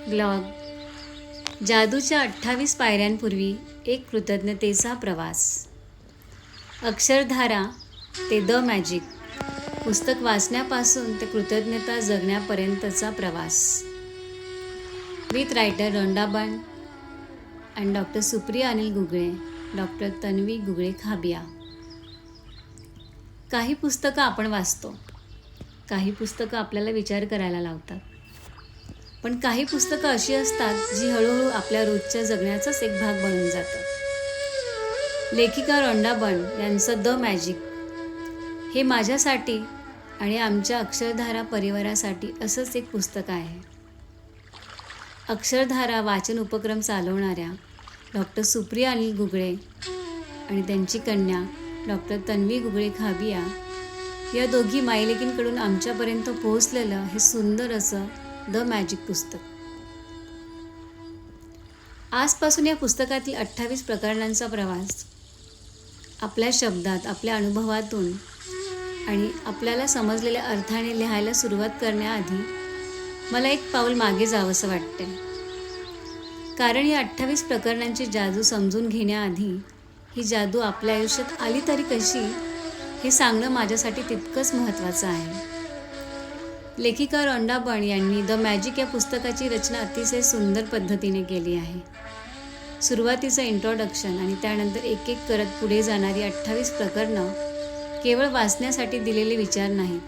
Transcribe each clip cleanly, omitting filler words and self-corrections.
Blog जादूच्या 28 पायऱ्यांपूर्वी एक कृतज्ञतेचा प्रवास. अक्षरधारा ते द मॅजिक. पुस्तक वाचण्यापासून ते कृतज्ञता जगण्यापर्यंतचा प्रवास. With writer Rhonda Byrne and doctor Supriya Anil Gugale, doctor Tanvi Gugale Khabiya. काही पुस्तकं आपण वाचतो, काही पुस्तकं आपल्याला विचार करायला लावतात, पण काही पुस्तकं अशी असतात जी हळूहळू आपल्या रोजच्या जगण्याचाच एक भाग बनून जातं. लेखिका रोंडा बन यांचं द मॅजिक हे माझ्यासाठी आणि आमच्या अक्षरधारा परिवारासाठी असंच एक पुस्तक आहे. अक्षरधारा वाचन उपक्रम चालवणाऱ्या डॉक्टर सुप्रिया अनिल गुगळे आणि त्यांची कन्या डॉक्टर तन्वी गुगळे खाबिया या दोघी मायलेकींकडून आमच्यापर्यंत पोहोचलेलं हे सुंदर असं द मॅजिक पुस्तक. आजपासून या पुस्तकातील 28 प्रकरणांचा प्रवास आपल्या शब्दात, आपल्या अनुभवातून आणि आपल्याला समजलेल्या अर्थाने लिहायला सुरुवात करण्याआधी मला एक पाऊल मागे जावंसं वाटते. कारण या 28 प्रकरणांची जादू समजून घेण्याआधी ही जादू आपल्या आयुष्यात आली तरी कशी हे सांगणं माझ्यासाठी तितकंच महत्त्वाचं आहे. लेखिका रोंडा बन यांनी द मॅजिक या पुस्तकाची रचना अतिशय सुंदर पद्धतीने केली आहे. सुरुवातीचं इंट्रोडक्शन आणि त्यानंतर एक एक करत पुढे जाणारी 28 प्रकरणं केवळ वाचण्यासाठी दिलेले विचार नाहीत,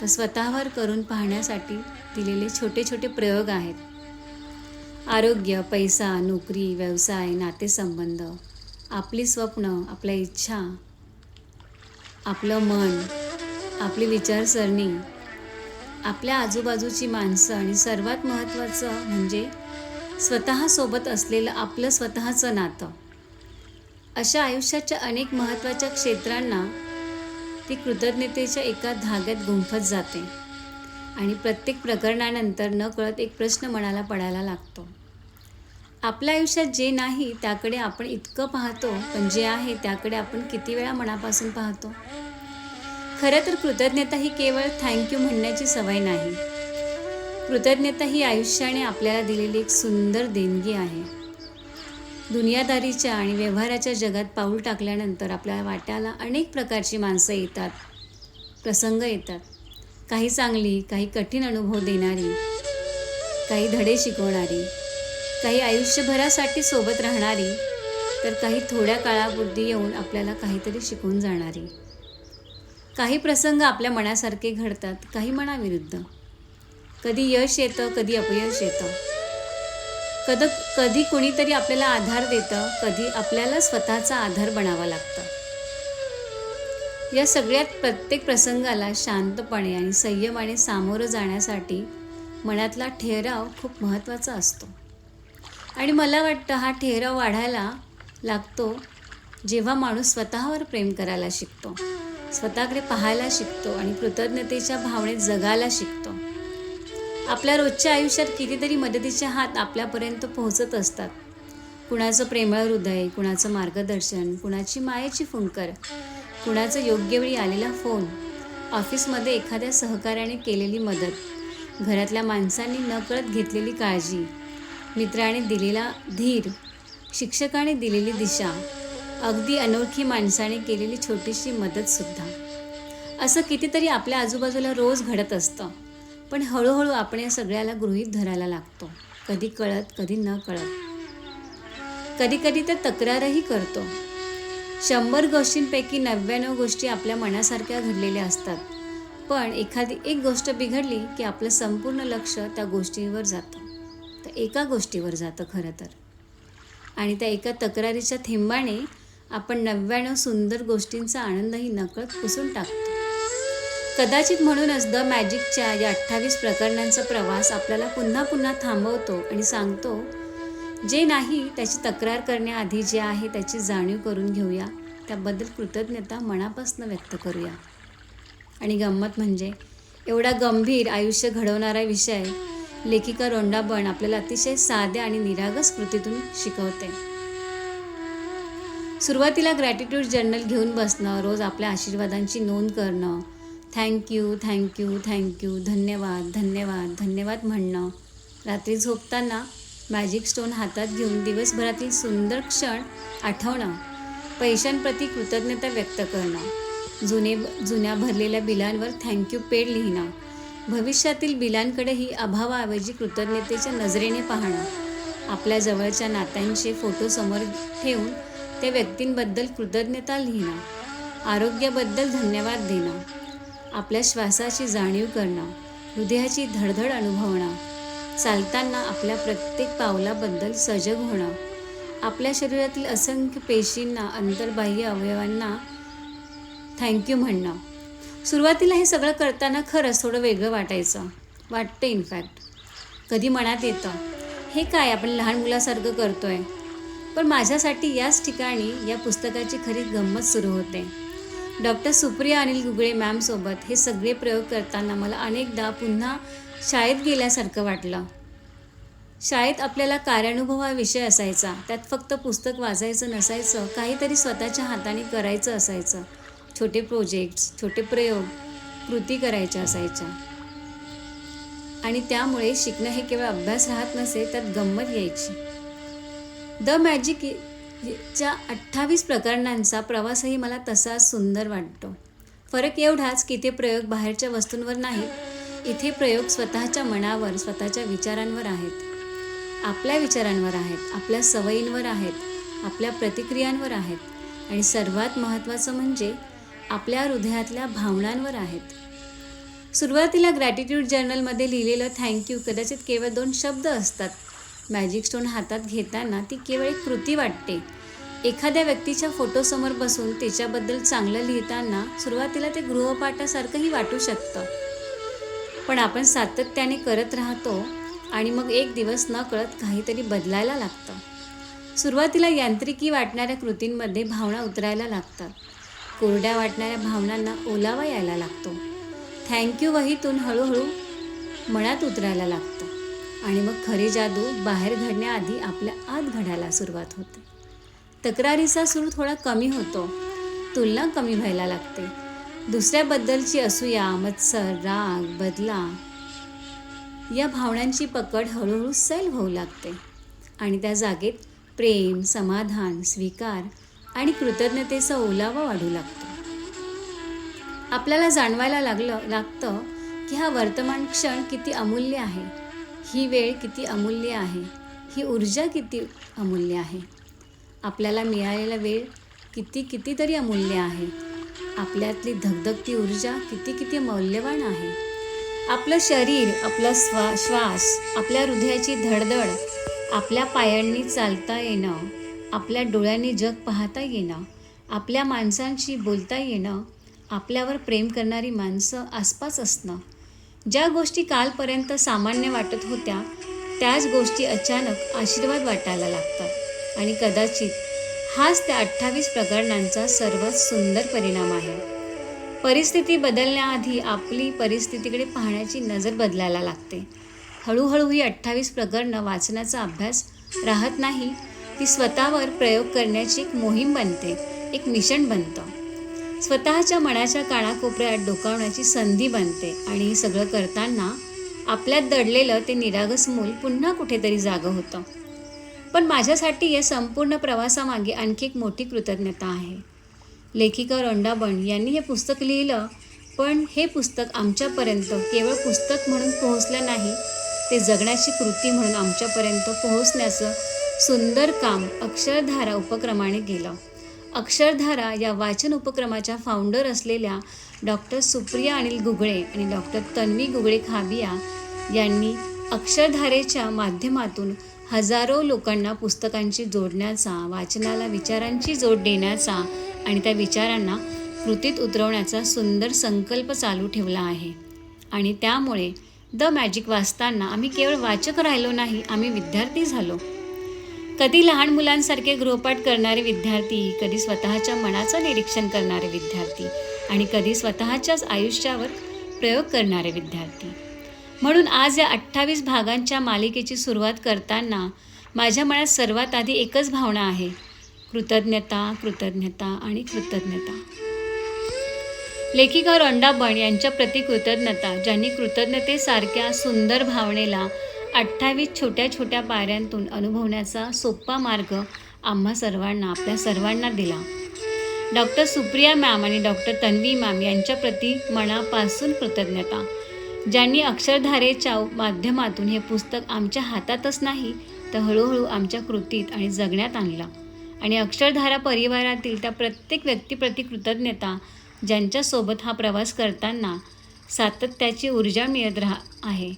तर स्वतःवर करून पाहण्यासाठी दिलेले छोटे छोटे प्रयोग आहेत. आरोग्य, पैसा, नोकरी, व्यवसाय, नातेसंबंध, आपली स्वप्न, आपल्या इच्छा, आपलं मन, आपली विचारसरणी, आपल्या आजूबाजूची माणसं आणि सर्वात महत्त्वाचं म्हणजे स्वतःसोबत असलेलं आपलं स्वतःचं नातं. अशा आयुष्याच्या अनेक महत्त्वाच्या क्षेत्रांना ती कृतज्ञतेच्या एका धाग्यात गुंफत जाते आणि प्रत्येक प्रकरणानंतर नकळत एक प्रश्न मनाला पडायला लागतो. आपल्या आयुष्यात जे नाही त्याकडे आपण इतकं पाहतो, पण जे आहे त्याकडे आपण किती वेळा मनापासून पाहतो. खरं तर कृतज्ञता ही केवळ थँक्यू म्हणण्याची सवय नाही. कृतज्ञता ही आयुष्याने आपल्याला दिलेली एक सुंदर देणगी आहे. दुनियादारीच्या आणि व्यवहाराच्या जगात पाऊल टाकल्यानंतर आपल्या वाट्याला अनेक प्रकारची माणसं येतात, प्रसंग येतात. काही चांगली, काही कठीण अनुभव देणारी, काही धडे शिकवणारी, काही आयुष्यभरासाठी सोबत राहणारी, तर काही थोड्या काळापुरती येऊन आपल्याला काहीतरी शिकवून जाणारी. काही प्रसंग आपल्या मनासारखे घडतात, काही मनाविरुद्ध. कधी यश येतं, कधी अपयश येतं. कधी कोणीतरी आपल्याला आधार देतं, कधी आपल्याला स्वतःचा आधार बनावं लागतं. या सगळ्यात प्रत्येक प्रसंगाला शांतपणे आणि संयमाने सामोरं जाण्यासाठी मनातला ठेहराव खूप महत्त्वाचा असतो. आणि मला वाटतं हा ठेहराव वाढायला लागतो जेव्हा माणूस स्वतःवर प्रेम करायला शिकतो, स्वतःकडे पाहायला शिकतो आणि कृतज्ञतेच्या भावनेत जगायला शिकतो. आपल्या रोजच्या आयुष्यात कितीतरी मदतीचे हात आपल्यापर्यंत पोहोचत असतात. कुणाचं प्रेमळ हृदय, कुणाचं मार्गदर्शन, कुणाची मायेची फुंकर, कुणाचं योग्य वेळी आलेला फोन, ऑफिसमध्ये एखाद्या सहकार्याने केलेली मदत, घरातल्या माणसांनी नकळत घेतलेली काळजी, मित्राने दिलेला धीर, शिक्षकाने दिलेली दिशा, अगदी अनोळखी माणसाने केलेली छोटीशी मदतसुद्धा. असं कितीतरी आपल्या आजूबाजूला रोज घडत असतं, पण हळूहळू आपण या सगळ्याला गृहीत धरायला लागतो. कधी कळत, कधी न कळत. कधी कधी तर तक्रारही करतो. 100 गोष्टींपैकी 99 गोष्टी आपल्या मनासारख्या घडलेल्या असतात, पण एखादी एक गोष्ट बिघडली की आपलं संपूर्ण लक्ष त्या गोष्टीवर जातं. तर एका गोष्टीवर जातं खरं तर. आणि त्या एका तक्रारीच्या थेंबाने आपण 99 सुंदर गोष्टींचा आनंदही नकळत पुसून टाकतो. कदाचित म्हणूनच द मॅजिकच्या या 28 प्रकरणांचा प्रवास आपल्याला पुन्हा पुन्हा थांबवतो आणि सांगतो, जे नाही त्याची तक्रार करण्याआधी जे आहे त्याची जाणीव करून घेऊया, त्याबद्दल कृतज्ञता मनापासून व्यक्त करूया. आणि गंमत म्हणजे एवढा गंभीर आयुष्य घडवणारा विषय लेखिका रोंडा बन आपल्याला अतिशय साध्या आणि निरागस कृतीतून शिकवते. सुरुवातीला ग्रॅटिट्यूड जर्नल घेऊन बसणं, रोज आपल्या आशीर्वादांची नोंद करणं, थँक्यू, धन्यवाद म्हणणं, रात्री झोपताना मॅजिक स्टोन हातात घेऊन दिवसभरातील सुंदर क्षण आठवणं, पैशांप्रती कृतज्ञता व्यक्त करणं, जुन्या भरलेल्या बिलांवर थँक्यू पेड लिहिणं, भविष्यातील बिलांकडेही अभावाऐवजी कृतज्ञतेच्या नजरेने पाहणं, आपल्या जवळच्या नात्यांचे फोटो समोर ठेवून त्या व्यक्तींबद्दल कृतज्ञता लिहिणं, आरोग्याबद्दल धन्यवाद देणं, आपल्या श्वासाची जाणीव करणं, हृदयाची धडधड अनुभवणं, चालताना आपल्या प्रत्येक पावलाबद्दल सजग होणं, आपल्या शरीरातील असंख्य पेशींना, अंतर्बाह्य अवयवांना थँक्यू म्हणणं. सुरुवातीला हे सगळं करताना खरंच थोडं वेगळं वाटतं इनफॅक्ट. कधी मनात येतं, हे काय आपण लहान मुलासारखं करतोय. पण माझ्यासाठी याच ठिकाणी या पुस्तकाची खरी गंमत सुरू होते. डॉक्टर सुप्रिया अनिल गुगळे मॅमसोबत हे सगळे प्रयोग करताना मला अनेकदा पुन्हा शाळेत गेल्यासारखं वाटलं. शाळेत आपल्याला कार्यानुभव हा विषय असायचा. त्यात फक्त पुस्तक वाचायचं नसायचं, काहीतरी स्वतःच्या हाताने करायचं असायचं. छोटे प्रोजेक्ट्स, छोटे प्रयोग, कृती करायच्या असायच्या. आणि त्यामुळे शिकणं हे केवळ अभ्यास राहत नसे, त्यात गंमत यायची. द मॅजिक च्या 28 प्रकरणांचा प्रवासही मला तसाच सुंदर वाटतो. फरक एवढाच की इथे प्रयोग बाहेरच्या वस्तूंवर नाहीत. इथे प्रयोग स्वतःच्या मनावर, स्वतःच्या विचारांवर आहेत. आपल्या विचारांवर आहेत, आपल्या सवयींवर आहेत, आपल्या प्रतिक्रियांवर आहेत आणि सर्वात महत्त्वाचं म्हणजे आपल्या हृदयातल्या भावनांवर आहेत. सुरुवातीला ग्रॅटिट्यूड जर्नलमध्ये लिहिलेलं थँक्यू कदाचित केवळ 2 शब्द असतात. मॅजिक स्टोन हातात घेताना ती केवळ एक कृती वाटते. एखाद्या व्यक्तीच्या फोटोसमोर बसून त्याच्याबद्दल चांगलं लिहिताना सुरुवातीला ते गृहपाठासारखंही वाटू शकतं. पण आपण सातत्याने करत राहतो आणि मग एक दिवस नकळत काहीतरी बदलायला लागतं. सुरुवातीला यांत्रिकी वाटणाऱ्या कृतींमध्ये भावना उतरायला लागतात. कोरड्या वाटणाऱ्या भावनांना ओलावा यायला लागतो. थँक्यू वहीतून हळूहळू मनात उतरायला लागतं आणि मग खरी जादू बाहेर घडण्याआधी आपल्या आत घडायला सुरुवात होते. तक्रारीचा सूर थोडा कमी होतो, तुलना कमी व्हायला लागते. दुसऱ्याबद्दलची असूया, मत्सर, राग, बदला या भावनांची पकड हळूहळू सैल होऊ लागते आणि त्या जागेत प्रेम, समाधान, स्वीकार आणि कृतज्ञतेचा ओलावा वाढू लागतो. आपल्याला जाणवायला लागतं की हा वर्तमान क्षण किती अमूल्य आहे, ही वेळ किती अमूल्य आहे, ही ऊर्जा किती अमूल्य आहे. आपल्याला मिळालेला वेळ कितीतरी अमूल्य आहे. आपल्यातली धगधगती ऊर्जा किती मौल्यवान आहे. आपलं शरीर, आपला श्वास, आपल्या हृदयाची धडधड, आपल्या पायांनी चालता येणं, आपल्या डोळ्यांनी जग पाहता येणं, आपल्या माणसांशी बोलता येणं, आपल्यावर प्रेम करणारी माणसं आसपास असणं, ज्या गोष्टी कालपर्यंत सामान्य वाटत होत्या त्याच गोष्टी अचानक आशीर्वाद वाटायला लागतात. आणि कदाचित हाच त्या 28 प्रकरणांचा सर्वात सुंदर परिणाम आहे. परिस्थिती बदलण्याआधी आपली परिस्थितीकडे पाहण्याची नजर बदलायला लागते. हळूहळू ही 28 प्रकरणं वाचण्याचा अभ्यास राहत नाही, ती स्वतःवर प्रयोग करण्याची एक मोहीम बनते, एक मिशन बनतं. स्वतःच्या मनाच्या कानाकोपऱ्यात डोकावण्याची संधी बनते आणि हे सगळं करताना आपल्यात दडलेलं ते निरागस मूल पुन्हा कुठेतरी जागं होतं. पण माझ्यासाठी या संपूर्ण प्रवासामागे आणखी एक मोठी कृतज्ञता आहे. लेखिका रोंडा बर्न यांनी हे पुस्तक लिहिलं, पण हे पुस्तक आमच्यापर्यंत केवळ पुस्तक म्हणून पोहोचलं नाही, ते जगण्याची कृती म्हणून आमच्यापर्यंत पोहोचण्याचं सुंदर काम अक्षरधारा उपक्रमाने केलं. अक्षरधारा या वाचन उपक्रमाच्या फाउंडर असलेल्या डॉक्टर सुप्रिया अनिल गुगळे आणि डॉक्टर तन्वी गुगळे खाबिया यांनी अक्षरधारेच्या माध्यमातून हजारो लोकांना पुस्तकांची जोडण्याचा, वाचनाला विचारांची जोड देण्याचा आणि त्या विचारांना कृतीत उतरवण्याचा सुंदर संकल्प चालू ठेवला आहे. आणि त्यामुळे द मॅजिक वाचताना आम्ही केवळ वाचक राहिलो नाही, आम्ही विद्यार्थी झालो. कधी लहान मुलांसारखे गृहपाठ करणारे विद्यार्थी, कधी स्वतःच्या मनाचं निरीक्षण करणारे विद्यार्थी आणि कधी स्वतःच्याच आयुष्यावर प्रयोग करणारे विद्यार्थी. म्हणून आज या 28 भागांच्या मालिकेची सुरुवात करताना माझ्या मनात सर्वात आधी एकच भावना आहे, कृतज्ञता, कृतज्ञता आणि कृतज्ञता. लेखिका रोंडा बर्न यांच्या प्रति कृतज्ञता, ज्यांनी कृतज्ञतेसारख्या सुंदर भावनेला 28 छोट्या छोट्या पायऱ्यांतून अनुभवण्याचा सोपा मार्ग आम्हा सर्वांना, आपल्या सर्वांना दिला. डॉक्टर सुप्रिया मॅम आणि डॉक्टर तन्वी मॅम यांच्याप्रती मनापासून कृतज्ञता, ज्यांनी अक्षरधारेच्या माध्यमातून हे पुस्तक आमच्या हातातच नाही तर हळूहळू आमच्या कृतीत आणि जगण्यात आणलं. आणि अक्षरधारा परिवारातील त्या प्रत्येक व्यक्तीप्रती कृतज्ञता, ज्यांच्यासोबत हा प्रवास करताना सातत्याची ऊर्जा मिळत आहे.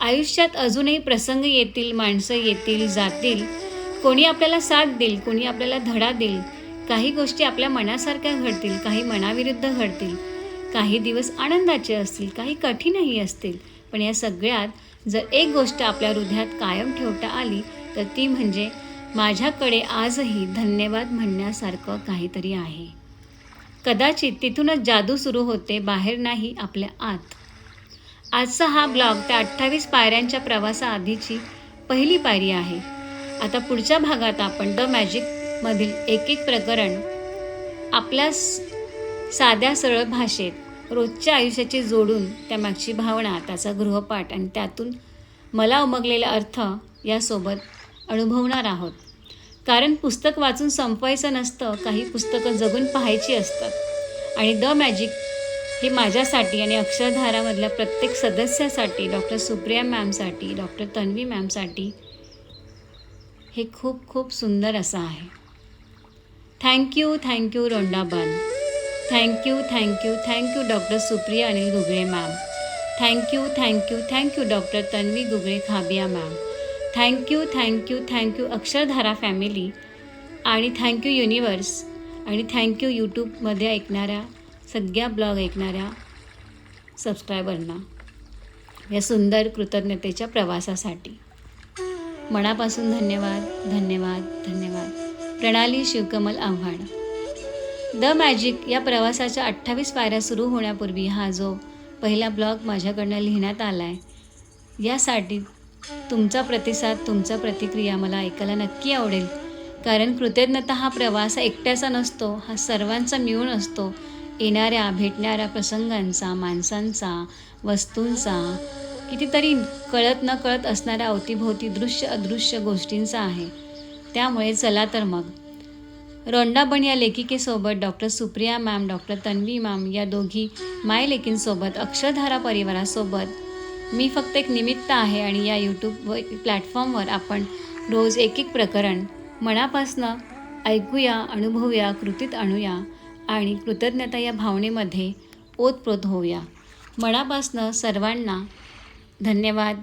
आयुष्यात अजूनही प्रसंग येतील, माणसं येतील, जातील, कोणी आपल्याला साथ देईल, कोणी आपल्याला धडा देईल. काही गोष्टी आपल्या मनासारख्या घडतील, काही मनाविरुद्ध घडतील. काही दिवस आनंदाचे असतील, काही कठीणही असतील. पण या सगळ्यात जर एक गोष्ट आपल्या हृदयात कायम ठेवता आली तर ती म्हणजे माझ्याकडे आजही धन्यवाद म्हणण्यासारखं काहीतरी आहे. कदाचित तिथूनच जादू सुरू होते, बाहेर नाही, आपल्या आत. आजचा हा ब्लॉग त्या 28 पायऱ्यांच्या प्रवासाआधीची पहिली पायरी आहे. आता पुढच्या भागात आपण द मॅजिकमधील एक एक प्रकरण आपल्या साध्या सरळ भाषेत रोजच्या आयुष्याची जोडून त्यामागची भावना, त्याचा गृहपाठ आणि त्यातून मला उमगलेला अर्थ यासोबत अनुभवणार आहोत. कारण पुस्तक वाचून संपवायचं नसतं, काही पुस्तकं जगून पाहायची असतात. आणि द मॅजिक हे माझ्यासाठी आणि अक्षरधारामधल्या प्रत्येक सदस्यासाठी, डॉक्टर सुप्रिया मॅमसाठी, डॉक्टर तन्वी मॅमसाठी हे खूप खूप सुंदर असं आहे. Thank you Rhonda Byrne. Thank you doctor Supriya Anil Gugale ma'am. Thank you doctor Tanvi Gugale Khabiya ma'am. Thank you Akshardhara family. आणि थँक्यू युनिवर्स. आणि थँक्यू यूट्यूबमध्ये ऐकणाऱ्या सगळ्या ब्लॉग ऐकणाऱ्या सबस्क्रायबरना या सुंदर कृतज्ञतेच्या प्रवासासाठी मनापासून धन्यवाद. प्रणाली शिवकमल आव्हाड. द मॅजिक या प्रवासाच्या 28 पायऱ्या सुरू होण्यापूर्वी हा जो पहिला ब्लॉग माझ्याकडनं लिहिण्यात आला आहे, यासाठी तुमचा प्रतिसाद, तुमचा प्रतिक्रिया मला ऐकायला नक्की आवडेल. कारण कृतज्ञता हा प्रवास एकट्याचा नसतो, हा सर्वांचा मिळून असतो. येणाऱ्या भेटणाऱ्या प्रसंगांचा, माणसांचा, वस्तूंचा, कितीतरी कळत न कळत असणाऱ्या अवतीभोवती दृश्य अदृश्य गोष्टींचा आहे. त्यामुळे चला तर मग रोंडाबन या लेखिकेसोबत, doctor Supriya ma'am, doctor Tanvi ma'am या दोघी मायलेकींसोबत, अक्षरधारा परिवारासोबत मी फक्त एक निमित्त आहे. आणि या यूट्यूब प्लॅटफॉर्मवर आपण रोज एक एक प्रकरण मनापासनं ऐकूया, अनुभवूया, कृतीत आणूया आणि कृतज्ञता या भावनेमध्ये ओतप्रोत होऊया. मनापासनं सर्वांना धन्यवाद.